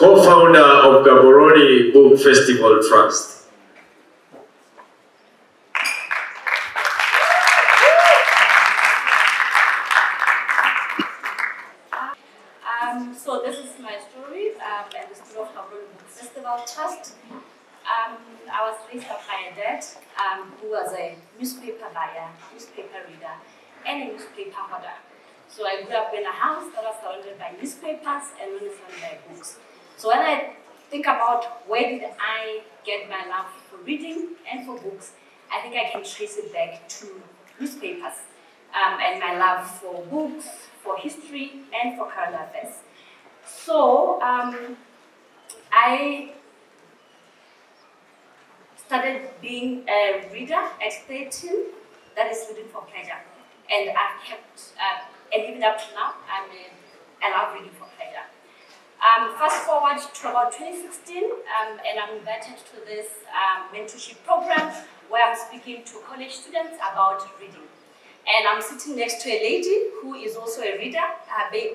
co-founder of Gaborone Book Festival Trust. So this is my story, and the story of Gaborone Book Festival Trust. I was raised up by a dad who was a newspaper buyer, newspaper reader, and a newspaper hoarder. So I grew up in a house that was surrounded by newspapers and surrounded by books. So when I think about where did I get my love for reading and for books, I think I can trace it back to newspapers and my love for books, for history, and for current affairs. So I started being a reader at 13, that is reading for pleasure. And I've kept, and even up to now, I love reading for pleasure. Fast forward to about 2016, and I'm invited to this mentorship program where I'm speaking to college students about reading. And I'm sitting next to a lady who is also a reader,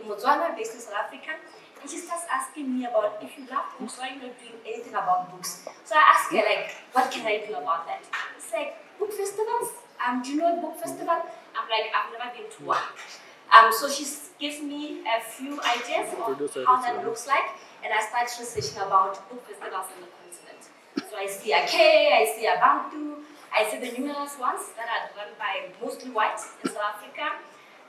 Botswana, based in South Africa. And she starts asking me about, if you love books, why are you not doing anything about books? So I ask her, like, what can I do about that? It's like, book festivals? Do you know a book festival? I'm like, I've never been to one. So she gives me a few ideas of how that looks like, and I start researching about book festivals on the continent. So I see Ake, I see Abantu, I see the numerous ones that are run by mostly white in South Africa.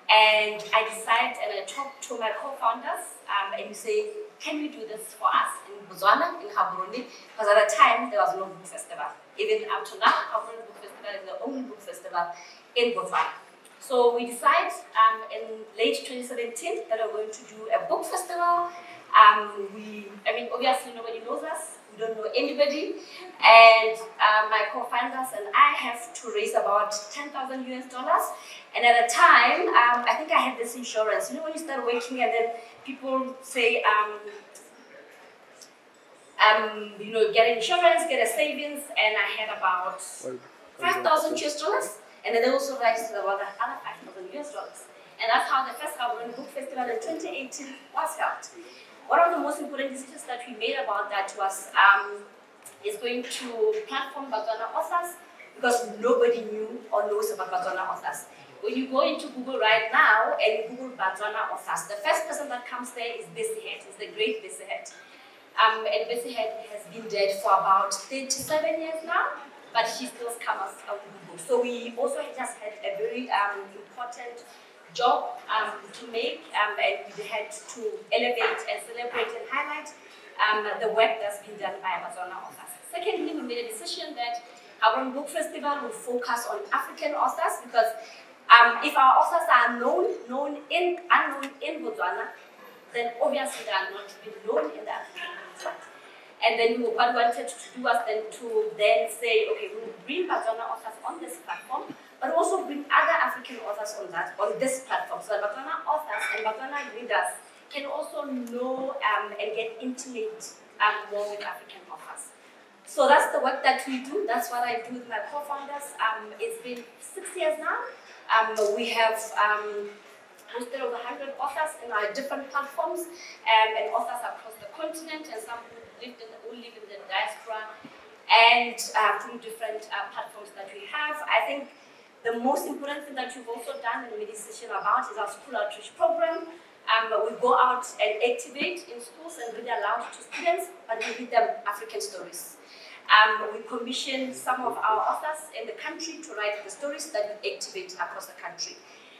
And I decide and I talk to my co-founders and we say, can we do this for us in Botswana, in Gaborone? Because at the time there was no book festival. Even up to now, Gaborone Book Festival is the only book festival in Botswana. So we decide in late 2017 that we're going to do a book festival. Obviously nobody knows us. We don't know anybody. And my co-founders and I have to raise about $10,000 US. And at the time, I think I had this insurance. You know, when you start working and then people say, get insurance, get a savings, and I had about $5,000 US. And then they also registered about another $5,000 US. And that's how the first Gaborone Book Festival in 2018 was held. One of the most important decisions that we made about that was is going to platform Botswana authors, because nobody knew or knows about Botswana authors. When you go into Google right now and you Google Botswana authors, the first person that comes there is Bessie Head, is the great Bessie Head. And Bessie Head has been dead for about 37 years now, but she still comes on Google. So we also just had a very important job to make, and we had to elevate and celebrate and highlight the work that's been done by Botswana authors. Secondly, we made a decision that our book festival will focus on African authors, because if our authors are unknown in Botswana, then obviously they are not really known in the African continent. And then what we wanted to do was to say, okay, we will bring Botswana authors on this platform, but also bring other African authors on this platform, so that Botswana authors and Botswana readers can also know and get intimate more with African authors. So that's the work that we do. That's what I do with my co-founders. It's been 6 years now. We have hosted over 100 authors in our different platforms, and authors across the continent, and some who live in the diaspora, and through different platforms that we have. I think the most important thing that we've also done and made a decision about is our school outreach program. We go out and activate in schools and read aloud to students, but we read them African stories. We commission some of our authors in the country to write the stories that we activate across the country.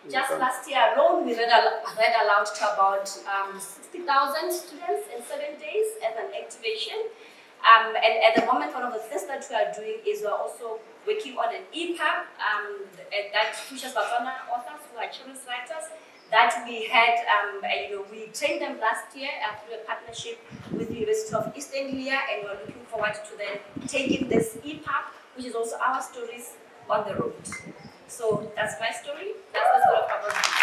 Just last year alone, we read aloud to about 60,000 students in 7 days as an activation. And at the moment, one of the things that we are doing is we're also working on an EPUB that features Botswana authors who are children's writers that we had, we trained them last year through a partnership with the University of East Anglia, and we're looking forward to then taking this EPUB, which is also our stories, on the road. So that's my story. That's the story of Gaborone.